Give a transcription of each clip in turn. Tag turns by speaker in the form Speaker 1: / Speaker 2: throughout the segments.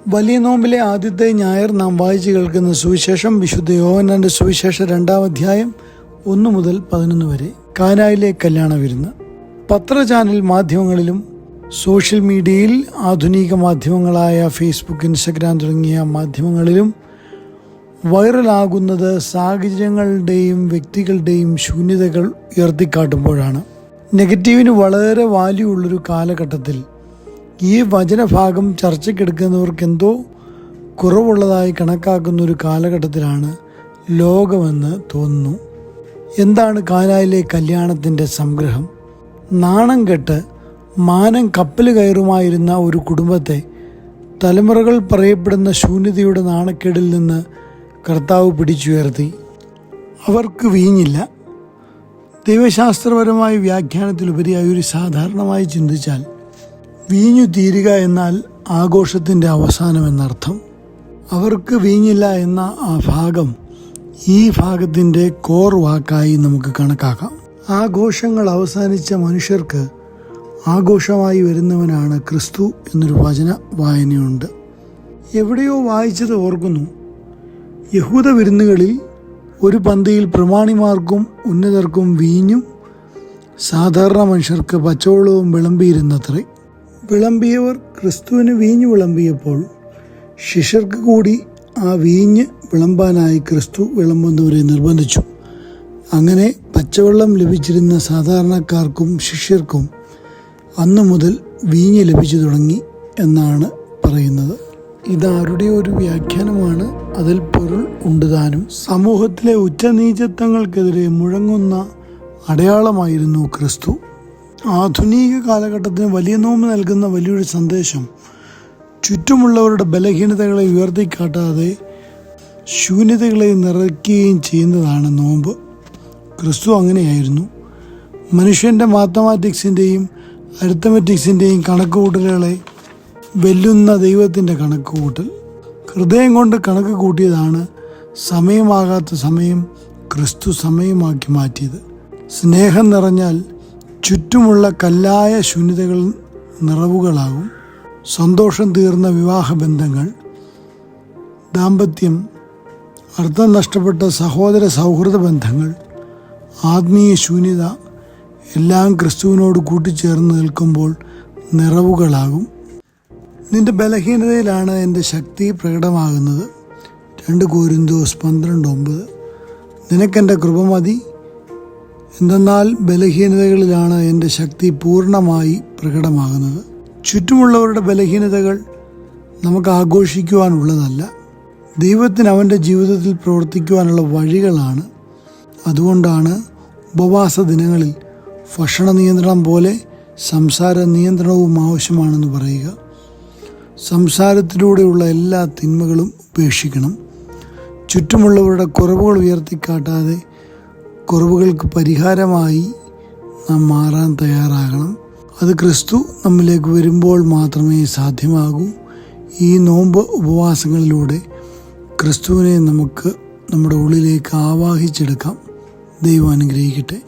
Speaker 1: വലിയ നോമ്പിലെ ആദ്യത്തെ ഞായർ നാം വായിച്ചു കേൾക്കുന്ന സുവിശേഷം വിശുദ്ധ യോഹന്നാന്റെ സുവിശേഷം 2-ാം അധ്യായം 1 മുതൽ 11 വരെ. കാനായിലെ കല്യാണ വിരുന്ന്. പത്രചാനൽ മാധ്യമങ്ങളിലും സോഷ്യൽ മീഡിയയിൽ ആധുനിക മാധ്യമങ്ങളായ ഫേസ്ബുക്ക്, ഇൻസ്റ്റഗ്രാം തുടങ്ങിയ മാധ്യമങ്ങളിലും വൈറലാകുന്നത് സാഹചര്യങ്ങളുടെയും വ്യക്തികളുടെയും ശൂന്യതകൾ ഉയർത്തിക്കാട്ടുമ്പോഴാണ്. നെഗറ്റീവിന് വളരെ വാല്യൂ ഉള്ളൊരു കാലഘട്ടത്തിൽ ഈ വചനഭാഗം ചർച്ചയ്ക്കെടുക്കുന്നവർക്ക് എന്തോ കുറവുള്ളതായി കണക്കാക്കുന്ന ഒരു കാലഘട്ടത്തിലാണ് ലോകമെന്ന് തോന്നുന്നു. എന്താണ് കാനായിലെ കല്യാണത്തിൻ്റെ സംഗ്രഹം? നാണം കെട്ട് മാനം കപ്പൽ കയറുമായിരുന്ന ഒരു കുടുംബത്തെ തലമുറകൾ പറയപ്പെടുന്ന ശൂന്യതയുടെ നാണക്കേടിൽ നിന്ന് കർത്താവ് പിടിച്ചുയർത്തി. അവർക്ക് വീഞ്ഞില്ല. ദൈവശാസ്ത്രപരമായ വ്യാഖ്യാനത്തിലുപരിയായി ഒരു സാധാരണമായി ചിന്തിച്ചാൽ വീഞ്ഞു തീരുക എന്നാൽ ആഘോഷത്തിൻ്റെ അവസാനം എന്നർത്ഥം. അവർക്ക് വീഞ്ഞില്ല എന്ന ആ ഭാഗം ഈ ഭാഗത്തിൻ്റെ കോർ വാക്കായി നമുക്ക് കണക്കാക്കാം. ആഘോഷങ്ങൾ അവസാനിച്ച മനുഷ്യർക്ക് ആഘോഷമായി വരുന്നവനാണ് ക്രിസ്തു എന്നൊരു വചന വായനയുണ്ട്. എവിടെയോ വായിച്ചത് ഓർക്കുന്നു. യഹൂദ വിരുന്നുകളിൽ ഒരു പന്തിയിൽ പ്രമാണിമാർക്കും ഉന്നതർക്കും വീഞ്ഞും സാധാരണ മനുഷ്യർക്ക് പച്ചവെള്ളവും വിളമ്പിയിരുന്നത്രേ. വിളമ്പിയവർ ക്രിസ്തുവിന് വീഞ്ഞ് വിളമ്പിയപ്പോൾ ശിഷ്യർക്ക് കൂടി ആ വീഞ്ഞ് വിളമ്പാനായി ക്രിസ്തു വിളമ്പുന്നവരെ നിർബന്ധിച്ചു. അങ്ങനെ പച്ചവെള്ളം ലഭിച്ചിരുന്ന സാധാരണക്കാർക്കും ശിഷ്യർക്കും അന്നു മുതൽ വീഞ്ഞ് ലഭിച്ചു തുടങ്ങി എന്നാണ് പറയുന്നത്. ഇതാരുടെ ഒരു വ്യാഖ്യാനമാണ്, അതിൽ പൊരുൾ ഉണ്ടുതാനും. സമൂഹത്തിലെ ഉച്ചനീചത്വങ്ങൾക്കെതിരെ മുഴങ്ങുന്ന അടയാളമായിരുന്നു ക്രിസ്തു. ആധുനിക കാലഘട്ടത്തിന് വലിയ നോമ്പ് നൽകുന്ന വലിയൊരു സന്ദേശം ചുറ്റുമുള്ളവരുടെ ബലഹീനതകളെ ഉയർത്തിക്കാട്ടാതെ ശൂന്യതകളെ നിറയ്ക്കുകയും ചെയ്യുന്നതാണ് നോമ്പ്. ക്രിസ്തു അങ്ങനെയായിരുന്നു. മനുഷ്യൻ്റെ മാത്തമാറ്റിക്സിൻ്റെയും അരിത്തമെറ്റിക്സിൻ്റെയും കണക്കുകൂട്ടലുകളെ വെല്ലുന്ന ദൈവത്തിൻ്റെ കണക്കുകൂട്ടൽ. ഹൃദയം കൊണ്ട് കണക്ക് കൂട്ടിയതാണ് സമയമാകാത്ത സമയം ക്രിസ്തു സമയമാക്കി മാറ്റിയത്. സ്നേഹം നിറഞ്ഞാൽ ചുറ്റുമുള്ള കല്ലായ ശൂന്യതകൾ നിറവുകളാകും. സന്തോഷം തീർന്ന വിവാഹബന്ധങ്ങൾ, ദാമ്പത്യം, അർത്ഥം നഷ്ടപ്പെട്ട സഹോദര സൗഹൃദ ബന്ധങ്ങൾ, ആത്മീയ ശൂന്യത എല്ലാം ക്രിസ്തുവിനോട് കൂട്ടിച്ചേർന്ന് നിൽക്കുമ്പോൾ നിറവുകളാകും. നിന്റെ ബലഹീനതയിലാണ് എൻ്റെ ശക്തി പ്രകടമാകുന്നത്. 2 കൊരിന്ത്യർ 12:9. നിനക്കെൻ്റെ കൃപ മതി, എന്തെന്നാൽ ബലഹീനതകളിലാണ് എൻ്റെ ശക്തി പൂർണ്ണമായി പ്രകടമാകുന്നത്. ചുറ്റുമുള്ളവരുടെ ബലഹീനതകൾ നമുക്ക് ആഘോഷിക്കുവാനുള്ളതല്ല, ദൈവത്തിന് അവൻ്റെ ജീവിതത്തിൽ പ്രവർത്തിക്കുവാനുള്ള വഴികളാണ്. അതുകൊണ്ടാണ് ഉപവാസ ദിനങ്ങളിൽ ഭക്ഷണ നിയന്ത്രണം പോലെ സംസാര നിയന്ത്രണവും ആവശ്യമാണെന്ന് പറയുക. സംസാരത്തിലൂടെയുള്ള എല്ലാ തിന്മകളും ഉപേക്ഷിക്കണം. ചുറ്റുമുള്ളവരുടെ കുറവുകൾ ഉയർത്തിക്കാട്ടാതെ കുറവുകൾക്ക് പരിഹാരമായി നാം മാറാൻ തയ്യാറാകണം. അത് ക്രിസ്തു നമ്മിലേക്ക് വരുമ്പോൾ മാത്രമേ സാധ്യമാകൂ. ഈ നോമ്പ് ഉപവാസങ്ങളിലൂടെ ക്രിസ്തുവിനെ നമുക്ക് നമ്മുടെ ഉള്ളിലേക്ക് ആവാഹിച്ചെടുക്കാം. ദൈവം അനുഗ്രഹിക്കട്ടെ.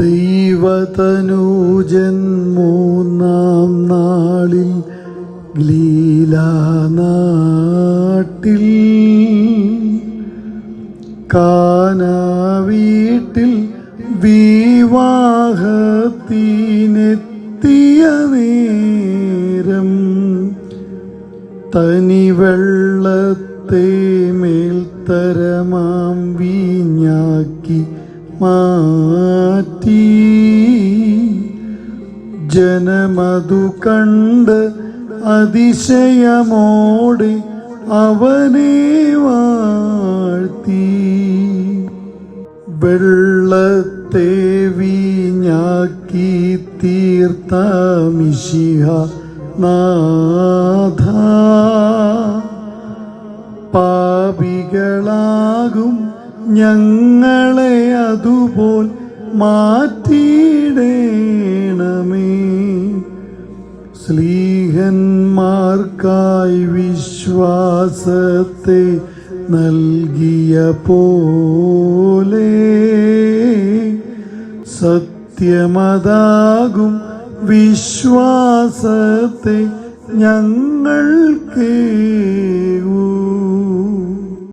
Speaker 1: ദൈവതനൂജൻ 3-ാം നാളിൽ ഗലീലാനാട്ടിൽ കാനാ വീട്ടിൽ വിവാഹത്തിനെത്തിയ നേരം തനിവെള്ളത്തെ മേൽത്തരമാം വീഞ്ഞാക്കി മാറ്റി. ജനമതു കണ്ട് അതിശയമോടെ അവനെ വാഴ്ത്തി. വെള്ളത്തെ വീഞ്ഞാക്കി തീർത്ത മിശിഹ നാഥ, പാപികളാകും ഞങ്ങളെ അതുപോൽ മാറ്റിയിടേണമേ. സ്ലീഹന്മാർക്കായി വിശ്വാസത്തെ നൽകിയ പോലെ സത്യമതാകും വിശ്വാസത്തെ ഞങ്ങൾക്ക്